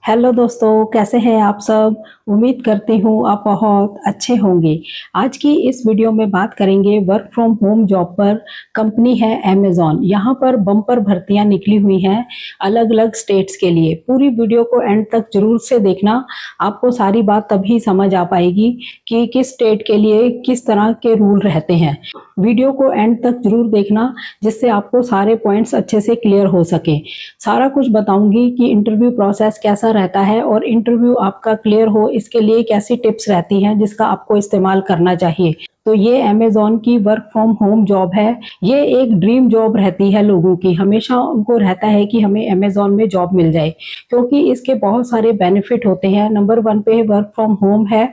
Hello दोस्तों, कैसे हैं आप सब? उम्मीद करती हूँ आप बहुत अच्छे होंगे। आज की इस वीडियो में बात करेंगे वर्क फ्रॉम होम जॉब पर। कंपनी है अमेज़न। यहाँ पर बम्पर भर्तियाँ निकली हुई हैं अलग-अलग स्टेट्स के लिए। पूरी वीडियो को एंड तक ज़रूर से देखना, आपको सारी बात तभी समझ आ पाएगी कि किस स्टेट के लिए किस तरह के रूल रहते हैं। वीडियो को एंड तक ज़रूर देखना, जिससे आपको सारे पॉइंट्स अच्छे से क्लियर हो सके। सारा कुछ बताऊंगी कि इंटरव्यू प्रोसेस कैसा रहता है और इंटरव्यू आपका क्लियर हो इसके लिए कैसी टिप्स रहती हैं जिसका आपको इस्तेमाल करना चाहिए। तो ये अमेज़न की वर्क फ्रॉम होम जॉब है। ये एक ड्रीम जॉब रहती है लोगों की, हमेशा उनको रहता है कि हमें अमेज़न में जॉब मिल जाए, क्योंकि इसके बहुत सारे बेनिफिट होते हैं। नंबर 1 पे वर्क फ्रॉम होम है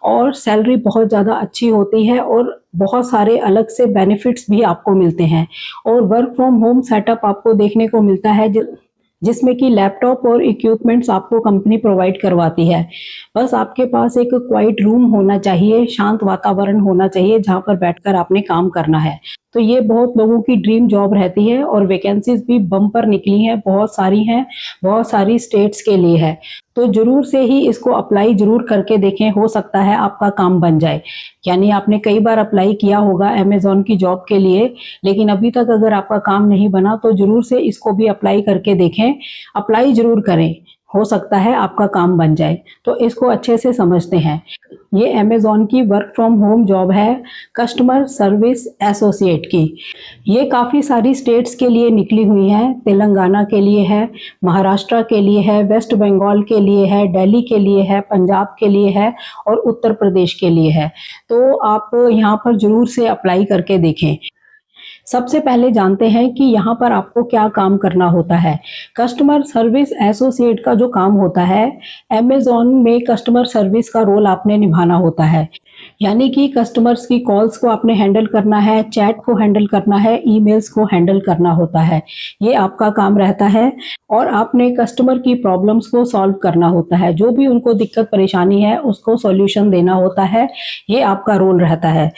और सैलरी बहुत ज़्यादा अच्छी होती है और बहुत सारे अलग से बेनिफिट्स भी आपको मिलते हैं। और वर्क फ्रॉम होम सेटअप आपको देखने को मिलता है जिसमें कि लैपटॉप और इक्विपमेंट्स आपको कंपनी प्रोवाइड करवाती है। बस आपके पास एक क्वाइट रूम होना चाहिए, शांत वातावरण होना चाहिए जहाँ पर बैठकर आपने काम करना है। तो ये बहुत लोगों की ड्रीम जॉब रहती है और वैकेंसीज भी बम्पर निकली हैं, बहुत सारी हैं, बहुत सारी स्टेट्स के लिए है। तो ज़रूर से ही इसको अप्लाई ज़रूर करके देखें, हो सकता है आपका काम बन जाए। यानी आपने कई बार अप्लाई किया होगा अमेज़न की जॉब के लिए, लेकिन अभी तक अगर आपका काम नहीं बना तो ज़रूर से इसको भी अप्लाई करके देखें। अप्लाई ज़रूर करें, हो सकता है आपका काम बन जाए। तो इसको अच्छे से समझते हैं। ये अमेज़न की वर्क फ्रॉम होम जॉब है, कस्टमर सर्विस एसोसिएट की। ये काफ़ी सारी स्टेट्स के लिए निकली हुई हैं। तेलंगाना के लिए है, महाराष्ट्र के लिए है, वेस्ट बंगाल के लिए है, दिल्ली के लिए है, पंजाब के लिए है और उत्तर प्रदेश के लिए है। तो आप यहाँ पर ज़रूर से अप्लाई करके देखें। सबसे पहले जानते हैं कि यहाँ पर आपको क्या काम करना होता है। कस्टमर सर्विस एसोसिएट का जो काम होता है, अमेज़न में कस्टमर सर्विस का रोल आपने निभाना होता है। यानी कि कस्टमर्स की कॉल्स को आपने हैंडल करना है, चैट को हैंडल करना है, ईमेल्स को हैंडल करना होता है। ये आपका काम रहता है और आपने कस्टमर की प्रॉब्लम्स को सॉल्व करना होता है। जो भी उनको दिक्कत परेशानी है, उसको सॉल्यूशन देना होता है। ये आपका रोल रहता है।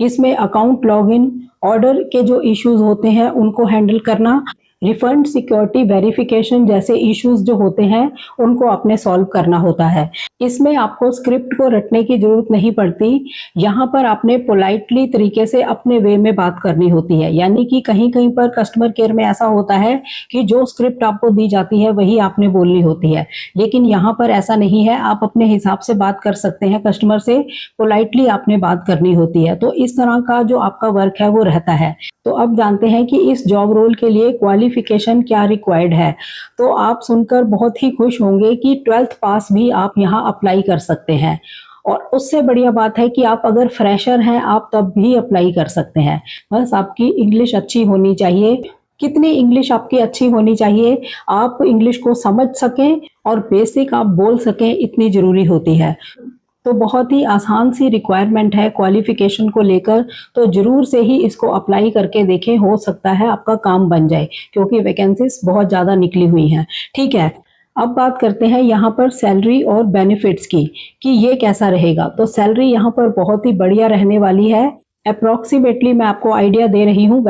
इसमें अकाउंट लॉगिन, ऑर्डर के जो इश्यूज होते हैं उनको हैंडल करना, रिफंड, सिक्योरिटी वेरिफिकेशन जैसे इश्यूज जो होते हैं उनको आपने सॉल्व करना होता है। इसमें आपको स्क्रिप्ट को रटने की जरूरत नहीं पड़ती। यहाँ पर आपने पोलाइटली तरीके से अपने वे में बात करनी होती है। यानी कि कहीं कहीं पर कस्टमर केयर में ऐसा होता है कि जो स्क्रिप्ट आपको दी जाती है वही आपने बोलनी होती है, लेकिन यहाँ पर ऐसा नहीं है। आप अपने हिसाब से बात कर सकते हैं कस्टमर से, पोलाइटली आपने बात करनी होती है। तो इस तरह का जो आपका वर्क है वो रहता है। तो अब जानते हैं कि इस जॉब रोल के लिए क्वालिफिकेशन क्या रिक्वायर्ड है। तो आप सुनकर बहुत ही खुश होंगे कि 12th पास भी आप यहाँ अप्लाई कर सकते हैं। और उससे बढ़िया बात है कि आप अगर फ्रेशर हैं आप तब भी अप्लाई कर सकते हैं। बस आपकी इंग्लिश अच्छी होनी चाहिए। कितनी इंग्लिश आपकी अच्छी होनी चाहिए, आप इंग्लिश को समझ सकें और बेसिक आप बोल सकें, इतनी ज़रूरी होती है। तो बहुत ही आसान सी रिक्वायरमेंट है क्वालिफिकेशन को लेकर। तो ज़रूर से ही इसको अप्लाई करके देखें, हो सकता है आपका काम बन जाए, क्योंकि वैकेंसीज बहुत ज़्यादा निकली हुई हैं। ठीक है, अब बात करते हैं यहाँ पर सैलरी और बेनिफिट्स की कि ये कैसा रहेगा। तो सैलरी यहाँ पर बहुत ही बढ़िया रहने वाली है। अप्रॉक्सीमेटली मैं आपको आइडिया दे रही हूँ,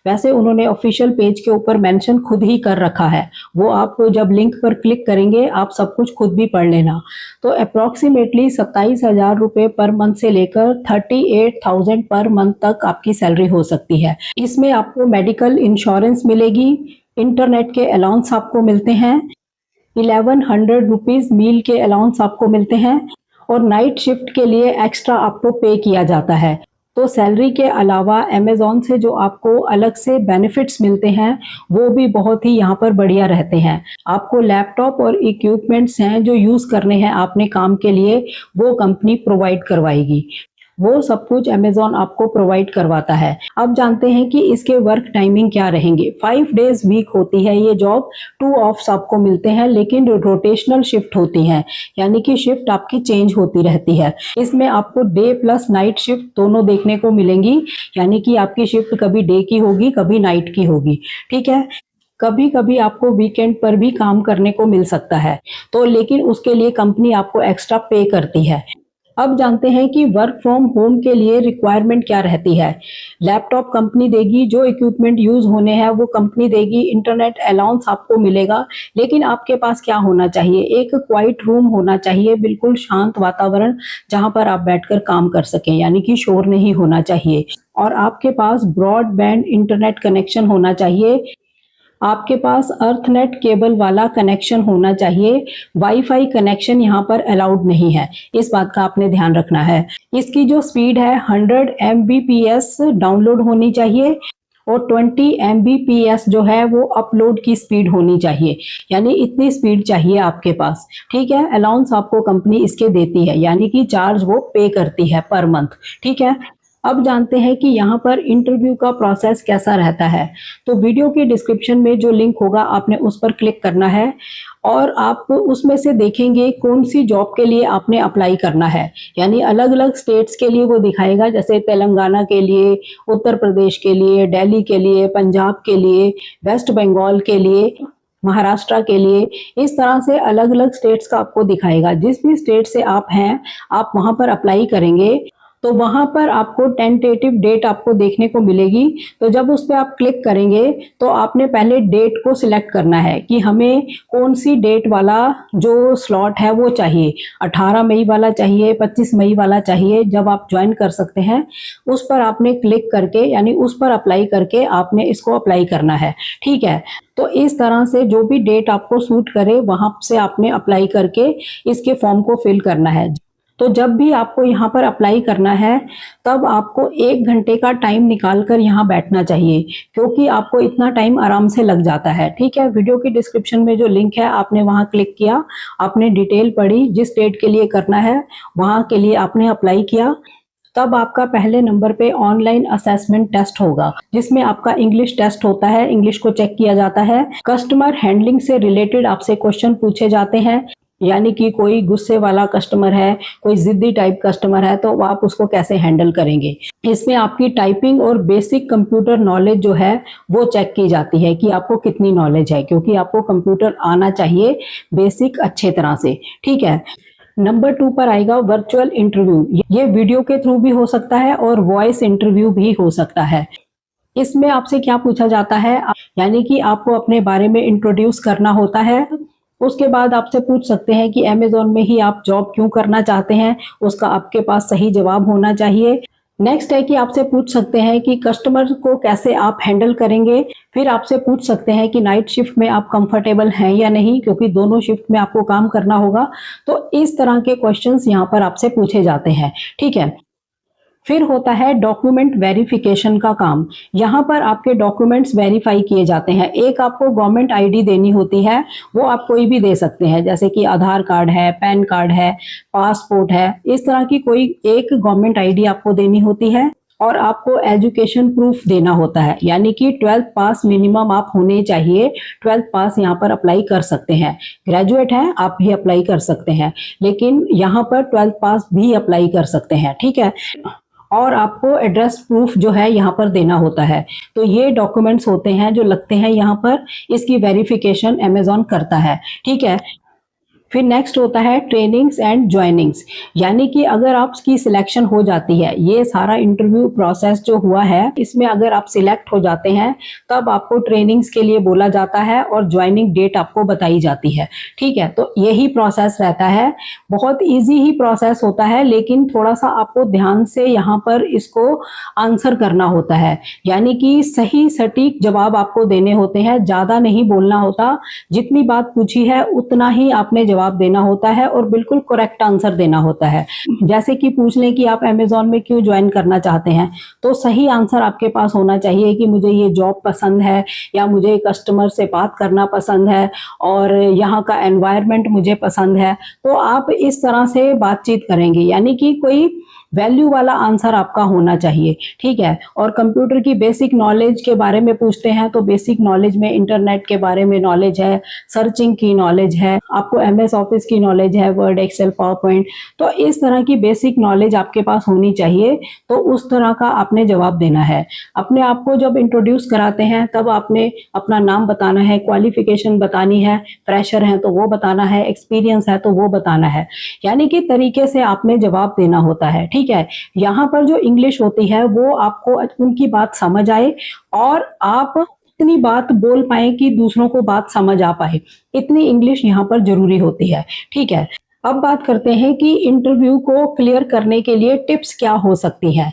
वैसे उन्होंने ऑफिशियल पेज के ऊपर मेंशन खुद ही कर रखा है। वो आप जब लिंक पर क्लिक करेंगे आप सब कुछ खुद भी पढ़ लेना। तो अप्रॉक्सीमेटली 27,000 रुपये पर मंथ से लेकर 38,000 पर मंथ तक आपकी सैलरी हो सकती है। इसमें आपको मेडिकल इंश्योरेंस मिलेगी, इंटरनेट के अलाउंस आपको मिलते हैं, 1100 रुपीज़ मील के अलाउंस आपको मिलते हैं और नाइट शिफ्ट के लिए एक्स्ट्रा आपको पे किया जाता है। तो सैलरी के अलावा अमेज़न से जो आपको अलग से बेनिफिट्स मिलते हैं वो भी बहुत ही यहाँ पर बढ़िया रहते हैं। आपको लैपटॉप और इक्विपमेंट्स हैं जो यूज़ करने हैं आपने काम के लिए, वो कंपनी प्रोवाइड करवाएगी। वो सब कुछ अमेज़न आपको प्रोवाइड करवाता है। अब जानते हैं कि इसके वर्क टाइमिंग क्या रहेंगे। 5 डेज वीक होती है ये जॉब, 2 ऑफ्स आपको मिलते हैं, लेकिन रोटेशनल शिफ्ट होती हैं, यानी कि शिफ्ट आपकी चेंज होती रहती है। इसमें आपको डे प्लस नाइट शिफ्ट दोनों देखने को मिलेंगी, यानी कि आपकी शिफ्ट कभी डे की होगी, कभी नाइट की होगी। ठीक है, कभी कभी आपको वीकेंड पर भी काम करने को मिल सकता है, तो लेकिन उसके लिए कंपनी आपको एक्स्ट्रा पे करती है। अब जानते हैं कि वर्क फ्रॉम होम के लिए रिक्वायरमेंट क्या रहती है। लैपटॉप कंपनी देगी, जो इक्विपमेंट यूज होने हैं वो कंपनी देगी, इंटरनेट अलाउंस आपको मिलेगा, लेकिन आपके पास क्या होना चाहिए, एक क्वाइट रूम होना चाहिए, बिल्कुल शांत वातावरण जहां पर आप बैठकर काम कर सकें, यानी कि शोर नहीं होना चाहिए। और आपके पास ब्रॉडबैंड इंटरनेट कनेक्शन होना चाहिए, आपके पास अर्थनेट केबल वाला कनेक्शन होना चाहिए। वाईफाई कनेक्शन यहाँ पर अलाउड नहीं है, इस बात का आपने ध्यान रखना है। इसकी जो स्पीड है 100 Mbps डाउनलोड होनी चाहिए और 20 Mbps जो है वो अपलोड की स्पीड होनी चाहिए, यानी इतनी स्पीड चाहिए आपके पास। ठीक है, अलाउंस आपको कंपनी इसके देती है, यानी कि चार्ज वो पे करती है पर मंथ। ठीक है, अब जानते हैं कि यहाँ पर इंटरव्यू का प्रोसेस कैसा रहता है। तो वीडियो के डिस्क्रिप्शन में जो लिंक होगा आपने उस पर क्लिक करना है और आप उसमें से देखेंगे कौन सी जॉब के लिए आपने अप्लाई करना है, यानी अलग अलग स्टेट्स के लिए वो दिखाएगा, जैसे तेलंगाना के लिए, उत्तर प्रदेश के लिए, दिल्ली के लिए, पंजाब के लिए, वेस्ट बंगाल के लिए, महाराष्ट्र के लिए, इस तरह से अलग अलग स्टेट्स का आपको दिखाएगा। जिस भी स्टेट से आप हैं आप वहां पर अप्लाई करेंगे तो वहां पर आपको टेंटेटिव डेट आपको देखने को मिलेगी। तो जब उस पर आप क्लिक करेंगे तो आपने पहले डेट को सिलेक्ट करना है कि हमें कौन सी डेट वाला जो स्लॉट है वो चाहिए, 18 मई वाला चाहिए, 25 मई वाला चाहिए, जब आप ज्वाइन कर सकते हैं उस पर आपने क्लिक करके, यानी उस पर अप्लाई करके आपने इसको अप्लाई करना है। ठीक है, तो इस तरह से जो भी डेट आपको सूट करे वहां से आपने अप्लाई करके इसके फॉर्म को फिल करना है। तो जब भी आपको यहाँ पर अप्लाई करना है तब आपको 1 घंटे का टाइम निकाल कर यहाँ बैठना चाहिए, क्योंकि आपको इतना टाइम आराम से लग जाता है। ठीक है, वीडियो की डिस्क्रिप्शन में जो लिंक है आपने वहां क्लिक किया, आपने डिटेल पढ़ी, जिस डेट के लिए करना है वहां के लिए आपने अप्लाई किया। तब आपका पहले नंबर पे ऑनलाइन असेसमेंट टेस्ट होगा, जिसमें आपका इंग्लिश टेस्ट होता है, इंग्लिश को चेक किया जाता है। कस्टमर हैंडलिंग से रिलेटेड आपसे क्वेश्चन पूछे जाते हैं, यानी कि कोई गुस्से वाला कस्टमर है, कोई जिद्दी टाइप कस्टमर है, तो आप उसको कैसे हैंडल करेंगे। इसमें आपकी टाइपिंग और बेसिक कंप्यूटर नॉलेज जो है वो चेक की जाती है कि आपको कितनी नॉलेज है, क्योंकि आपको कंप्यूटर आना चाहिए बेसिक अच्छे तरह से। ठीक है, नंबर 2 पर आएगा वर्चुअल इंटरव्यू। ये वीडियो के थ्रू भी हो सकता है और वॉइस इंटरव्यू भी हो सकता है। इसमें आपसे क्या पूछा जाता है, यानी कि आपको अपने बारे में इंट्रोड्यूस करना होता है। उसके बाद आपसे पूछ सकते हैं कि अमेज़न में ही आप जॉब क्यों करना चाहते हैं, उसका आपके पास सही जवाब होना चाहिए। नेक्स्ट है कि आपसे पूछ सकते हैं कि कस्टमर को कैसे आप हैंडल करेंगे। फिर आपसे पूछ सकते हैं कि नाइट शिफ्ट में आप कंफर्टेबल हैं या नहीं, क्योंकि दोनों शिफ्ट में आपको काम करना होगा। तो इस तरह के क्वेश्चंस यहाँ पर आपसे पूछे जाते हैं। ठीक है, फिर होता है डॉक्यूमेंट वेरिफिकेशन का काम। यहाँ पर आपके डॉक्यूमेंट्स वेरीफाई किए जाते हैं। एक आपको गवर्नमेंट आईडी देनी होती है, वो आप कोई भी दे सकते हैं, जैसे कि आधार कार्ड है, पैन कार्ड है, पासपोर्ट है, इस तरह की कोई एक गवर्नमेंट आईडी आपको देनी होती है। और आपको एजुकेशन प्रूफ देना होता है, यानी कि 12th पास मिनिमम आप होने चाहिए। 12th पास यहाँ पर अप्लाई कर सकते हैं, ग्रेजुएट हैं आप भी अप्लाई कर सकते हैं, लेकिन यहाँ पर 12th पास भी अप्लाई कर सकते हैं। ठीक है, और आपको एड्रेस प्रूफ जो है यहाँ पर देना होता है। तो ये डॉक्यूमेंट्स होते हैं जो लगते हैं यहाँ पर, इसकी वेरिफिकेशन अमेज़न करता है। ठीक है, फिर नेक्स्ट होता है ट्रेनिंग्स एंड ज्वाइनिंग्स, यानी कि अगर आपकी सिलेक्शन हो जाती है, ये सारा इंटरव्यू प्रोसेस जो हुआ है इसमें अगर आप सिलेक्ट हो जाते हैं तब आपको ट्रेनिंग्स के लिए बोला जाता है और ज्वाइनिंग डेट आपको बताई जाती है। ठीक है, तो यही प्रोसेस रहता है। बहुत इजी ही प्रोसेस होता है, लेकिन थोड़ा सा आपको ध्यान से यहाँ पर इसको आंसर करना होता है, यानी कि सही सटीक जवाब आपको देने होते हैं, ज़्यादा नहीं बोलना होता। जितनी बात पूछी है उतना ही आपने जवाब देना होता है और बिल्कुल करेक्ट आंसर देना होता है। जैसे कि पूछ लें कि आप अमेज़न में क्यों ज्वाइन करना चाहते हैं, तो सही आंसर आपके पास होना चाहिए कि मुझे ये जॉब पसंद है, या मुझे कस्टमर से बात करना पसंद है, और यहाँ का एनवायरनमेंट मुझे पसंद है। तो आप इस तरह से बातचीत करेंगे, यानी कि कोई वैल्यू वाला आंसर आपका होना चाहिए, ठीक है। और कंप्यूटर की बेसिक नॉलेज के बारे में पूछते हैं तो बेसिक नॉलेज में इंटरनेट के बारे में नॉलेज है, सर्चिंग की नॉलेज है, आपको एमएस ऑफिस की नॉलेज है, वर्ड, एक्सेल, पावर पॉइंट, तो इस तरह की बेसिक नॉलेज आपके पास होनी चाहिए। तो उस तरह का आपने जवाब देना है। अपने आप को जब इंट्रोड्यूस कराते हैं तब आपने अपना नाम बताना है, क्वालिफिकेशन बतानी है, फ्रेशर है तो वो बताना है, एक्सपीरियंस है तो वो बताना है, यानी कि तरीके से आपने जवाब देना होता है, ठीक है। यहाँ पर जो इंग्लिश होती है वो आपको उनकी बात समझ आए और आप इतनी बात बोल पाए कि दूसरों को बात समझ आ पाए, इतनी इंग्लिश यहाँ पर जरूरी होती है, ठीक है। अब बात करते हैं कि इंटरव्यू को क्लियर करने के लिए टिप्स क्या हो सकती हैं।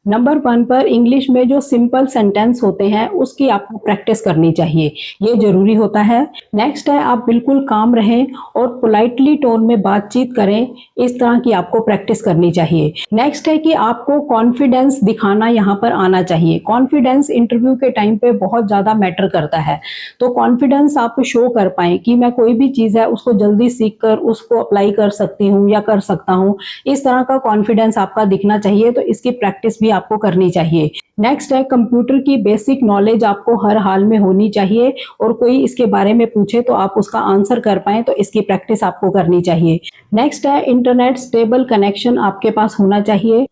नंबर 1 पर इंग्लिश में जो सिंपल सेंटेंस होते हैं उसकी आपको प्रैक्टिस करनी चाहिए, ये ज़रूरी होता है। नेक्स्ट है आप बिल्कुल काम रहें और पोलाइटली टोन में बातचीत करें, इस तरह की आपको प्रैक्टिस करनी चाहिए। नेक्स्ट है कि आपको कॉन्फिडेंस दिखाना यहाँ पर आना चाहिए। कॉन्फिडेंस इंटरव्यू के टाइम पे बहुत ज़्यादा मैटर करता है, तो कॉन्फिडेंस आप शो कर पाएँ कि मैं कोई भी चीज़ है उसको जल्दी सीख कर उसको अप्लाई कर सकती हूँ या कर सकता हूँ, इस तरह का कॉन्फिडेंस आपका दिखना चाहिए, तो इसकी प्रैक्टिस भी आपको करनी चाहिए। नेक्स्ट है कंप्यूटर की बेसिक नॉलेज आपको हर हाल में होनी चाहिए और कोई इसके बारे में पूछे तो आप उसका आंसर कर पाएं, तो इसकी प्रैक्टिस आपको करनी चाहिए। नेक्स्ट है इंटरनेट स्टेबल कनेक्शन आपके पास होना चाहिए।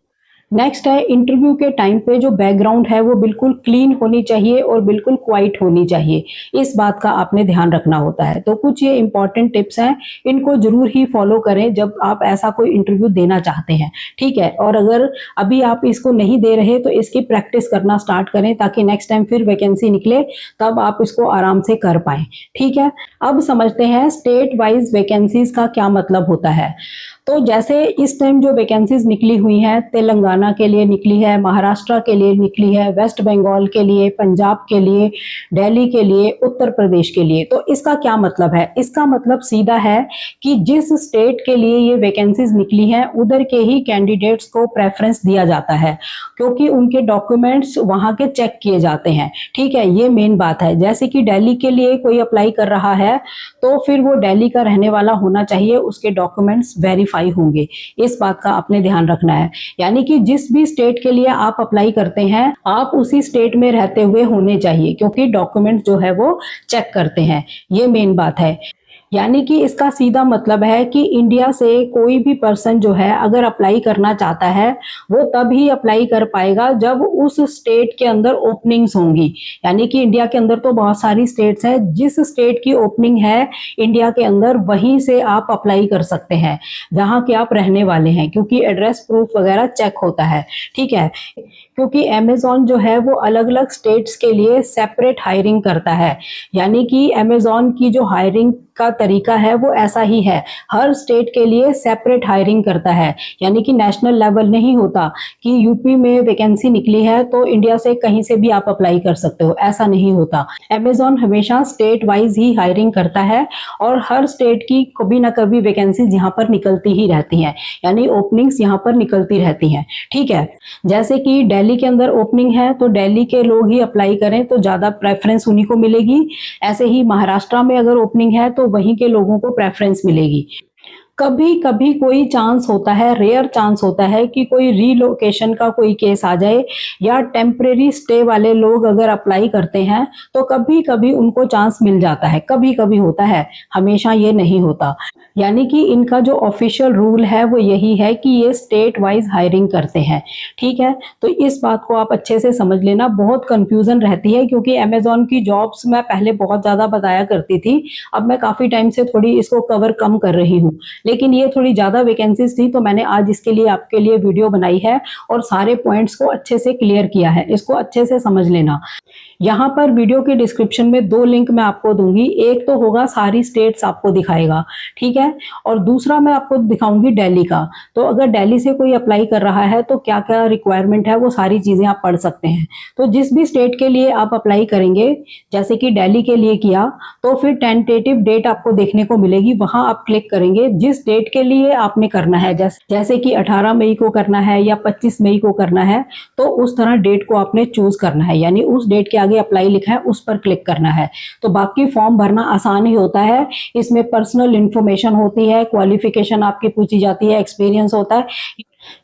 नेक्स्ट है इंटरव्यू के टाइम पे जो बैकग्राउंड है वो बिल्कुल क्लीन होनी चाहिए और बिल्कुल क्वाइट होनी चाहिए, इस बात का आपने ध्यान रखना होता है। तो कुछ ये इंपॉर्टेंट टिप्स हैं, इनको जरूर ही फॉलो करें जब आप ऐसा कोई इंटरव्यू देना चाहते हैं, ठीक है। और अगर अभी आप इसको नहीं दे रहे तो इसकी प्रैक्टिस करना स्टार्ट करें ताकि नेक्स्ट टाइम फिर वैकेंसी निकले तब आप इसको आराम से कर पाएं, ठीक है। अब समझते हैं स्टेट वाइज वैकेंसीज का क्या मतलब होता है। तो जैसे इस टाइम जो वैकेंसीज निकली हुई हैं, तेलंगाना के लिए निकली है, महाराष्ट्र के लिए निकली है, वेस्ट बंगाल के लिए, पंजाब के लिए, दिल्ली के लिए, उत्तर प्रदेश के लिए, तो इसका क्या मतलब है। इसका मतलब सीधा है कि जिस स्टेट के लिए ये वैकेंसीज निकली हैं उधर के ही कैंडिडेट्स को प्रेफरेंस दिया जाता है, क्योंकि उनके डॉक्यूमेंट्स वहां के चेक किए जाते हैं, ठीक है। ये मेन बात है। जैसे कि दिल्ली के लिए कोई अप्लाई कर रहा है तो फिर वो दिल्ली का रहने वाला होना चाहिए, उसके डॉक्यूमेंट्स वेरीफाई होंगे, इस बात का आपने ध्यान रखना है। यानी कि जिस भी स्टेट के लिए आप अप्लाई करते हैं आप उसी स्टेट में रहते हुए होने चाहिए, क्योंकि डॉक्यूमेंट जो है वो चेक करते हैं, ये मेन बात है। यानी कि इसका सीधा मतलब है कि इंडिया से कोई भी पर्सन जो है अगर अप्लाई करना चाहता है वो तभी अप्लाई कर पाएगा जब उस स्टेट के अंदर ओपनिंग्स होंगी। यानी कि इंडिया के अंदर तो बहुत सारी स्टेट्स हैं, जिस स्टेट की ओपनिंग है इंडिया के अंदर वहीं से आप अप्लाई कर सकते हैं जहां के आप रहने वाले हैं, क्योंकि एड्रेस प्रूफ वगैरह चेक होता है, ठीक है। क्योंकि अमेज़न जो है वो अलग अलग स्टेट्स के लिए सेपरेट हायरिंग करता है, यानी कि अमेज़न की जो हायरिंग का तरीका है वो ऐसा ही है, हर स्टेट के लिए सेपरेट हायरिंग करता है। यानी कि नेशनल लेवल नहीं होता कि यूपी में वैकेंसी निकली है तो इंडिया से कहीं से भी आप अप्लाई कर सकते हो, ऐसा नहीं होता। अमेज़न हमेशा स्टेट वाइज ही हायरिंग करता है और हर स्टेट की कभी ना कभी वैकेंसीज यहाँ पर निकलती ही रहती हैं, यानी ओपनिंग्स यहाँ पर निकलती रहती हैं, ठीक है। जैसे कि दिल्ली के अंदर ओपनिंग है तो दिल्ली के लोग ही अप्लाई करें तो ज़्यादा प्रेफरेंस उन्हीं को मिलेगी। ऐसे ही महाराष्ट्र में अगर ओपनिंग है तो वहीं के लोगों को प्रेफरेंस मिलेगी। कभी कभी कोई चांस होता है, रेयर चांस होता है कि कोई रीलोकेशन का कोई केस आ जाए या टेम्परेरी स्टे वाले लोग अगर अप्लाई करते हैं तो कभी कभी उनको चांस मिल जाता है, कभी कभी होता है, हमेशा ये नहीं होता। यानी कि इनका जो ऑफिशियल रूल है वो यही है कि ये स्टेट वाइज हायरिंग करते हैं, ठीक है। तो इस बात को आप अच्छे से समझ लेना, बहुत कंफ्यूजन रहती है क्योंकि अमेज़न की जॉब्स मैं पहले बहुत ज़्यादा बताया करती थी, अब मैं काफ़ी टाइम से थोड़ी इसको कवर कम कर रही हूँ, लेकिन ये थोड़ी ज़्यादा वैकेंसीज थी तो मैंने आज इसके लिए आपके लिए वीडियो बनाई है और सारे पॉइंट्स को अच्छे से क्लियर किया है, इसको अच्छे से समझ लेना। यहाँ पर वीडियो के डिस्क्रिप्शन में 2 लिंक मैं आपको दूंगी, एक तो होगा सारी स्टेट्स आपको दिखाएगा, ठीक है, और दूसरा मैं आपको दिखाऊंगी दिल्ली का। तो अगर दिल्ली से कोई अप्लाई कर रहा है तो क्या क्या रिक्वायरमेंट है वो सारी चीज़ें आप पढ़ सकते हैं। तो जिस भी स्टेट के लिए आप अप्लाई करेंगे, जैसे कि दिल्ली के लिए किया, तो फिर टेंटेटिव डेट आपको देखने को मिलेगी, वहां आप क्लिक करेंगे जिस डेट के लिए आपने करना है, जैसे कि 18 मई को करना है या 25 मई को करना है, तो उस तरह डेट को आपने चूज करना है, यानी उस डेट के आगे अप्लाई लिखा है उस पर क्लिक करना है। तो बाकी फॉर्म भरना आसान ही होता है, इसमें पर्सनल इंफॉर्मेशन होती है, क्वालिफिकेशन आपकी पूछी जाती है, एक्सपीरियंस होता है,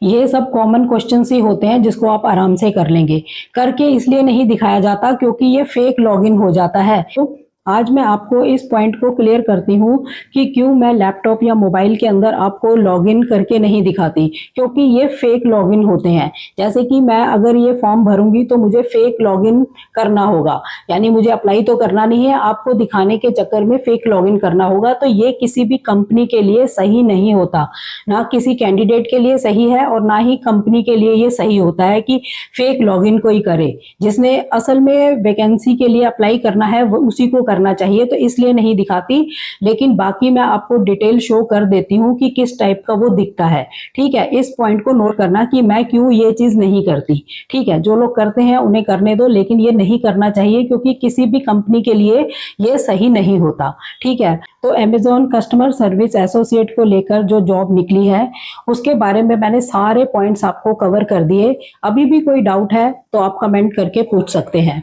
ये सब कॉमन क्वेश्चंस ही होते हैं जिसको आप आराम से कर लेंगे। करके इसलिए नहीं दिखाया जाता क्योंकि ये फेक लॉगिन हो जाता है। तो आज मैं आपको इस पॉइंट को क्लियर करती हूँ कि क्यों मैं लैपटॉप या मोबाइल के अंदर आपको लॉगिन करके नहीं दिखाती, क्योंकि ये फेक लॉगिन होते हैं। जैसे कि मैं अगर ये फॉर्म भरूंगी तो मुझे फेक लॉगिन करना होगा, यानी मुझे अप्लाई तो करना नहीं है, आपको दिखाने के चक्कर में फेक लॉगिन करना होगा। तो ये किसी भी कंपनी के लिए सही नहीं होता, ना किसी कैंडिडेट के लिए सही है और ना ही कंपनी के लिए ये सही होता है कि फेक लॉगिन कोई करे। जिसने असल में वैकेंसी के लिए अप्लाई करना है वो उसी को करना चाहिए, तो इसलिए नहीं दिखाती। लेकिन बाकी मैं आपको डिटेल शो कर देती हूँ कि किस टाइप का वो दिखता है। ठीक है, इस पॉइंट को नोट करना कि मैं क्यों ये चीज नहीं करती। ठीक है, जो लोग करते हैं उन्हें करने दो, लेकिन ये नहीं करना चाहिए क्योंकि किसी भी कंपनी के लिए ये सही नहीं होता। ठीक है, तो अमेजॉन कस्टमर सर्विस एसोसिएट को लेकर जो जॉब निकली है उसके बारे में मैंने सारे पॉइंट्स आपको कवर कर दिए। अभी भी कोई डाउट है तो आप कमेंट करके पूछ सकते हैं।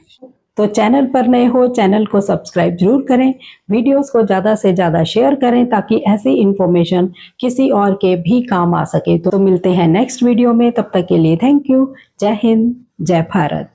तो चैनल पर नए हो, चैनल को सब्सक्राइब जरूर करें, वीडियोस को ज़्यादा से ज़्यादा शेयर करें ताकि ऐसी इंफॉर्मेशन किसी और के भी काम आ सके। तो मिलते हैं नेक्स्ट वीडियो में, तब तक के लिए थैंक यू। जय हिंद, जय भारत।